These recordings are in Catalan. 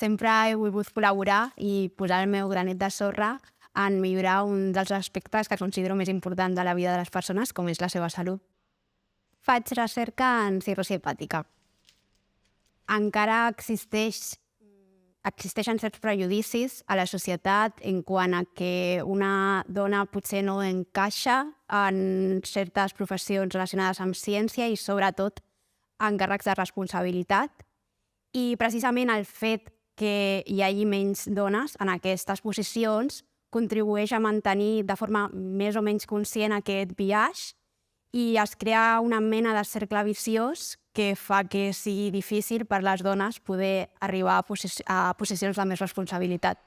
Sempre he volgut col·laborar i posar el meu granet de sorra en millorar un dels aspectes que considero més important de la vida de les persones, com és la seva salut. Faig recerca en cirrosi hepàtica. Encara existeixen certs prejudicis a la societat en quant a que una dona potser no encaixa en certes professions relacionades amb ciència i sobretot en càrrecs de responsabilitat. I precisament el fet que hi hagi menys dones en aquestes posicions contribueix a mantenir de forma més o menys conscient aquest biaix i es crea una mena de cercle viciós que fa que sigui difícil per les dones poder arribar a posicions de més responsabilitat.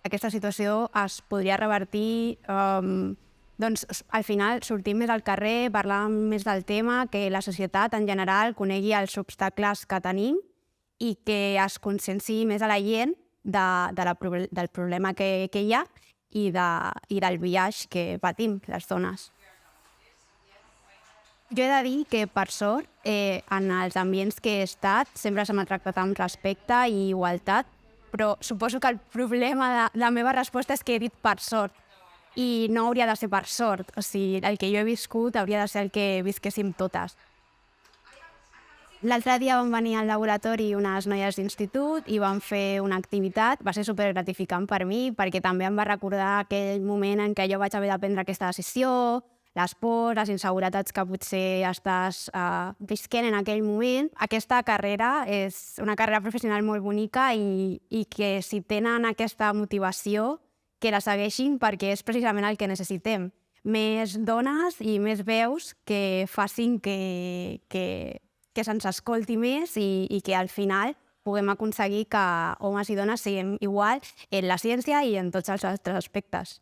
Aquesta situació es podria revertir al final sortint més al carrer, parlar més del tema, que la societat en general conegui els obstacles que tenim i que es conscienciï més a la gent del problema que hi ha i del biaix que patim les dones. Jo he de dir que, per sort, en els ambients que he estat sempre se m'ha tractat amb respecte i igualtat, però suposo que el problema de la meva resposta és que he dit per sort i no hauria de ser per sort. O sigui, el que jo he viscut hauria de ser el que visquéssim totes. L'altre dia van venir al laboratori unes noies d'institut i van fer una activitat. Va ser supergratificant per mi perquè també em va recordar aquell moment en què jo vaig haver de prendre aquesta decisió, les pors, les inseguretats que potser estàs visquent en aquell moment. Aquesta carrera és una carrera professional molt bonica i que si tenen aquesta motivació, que la segueixin perquè és precisament el que necessitem. Més dones i més veus que facin que se'ns escolti més i que al final puguem aconseguir que homes i dones siguem iguals en la ciència i en tots els altres aspectes.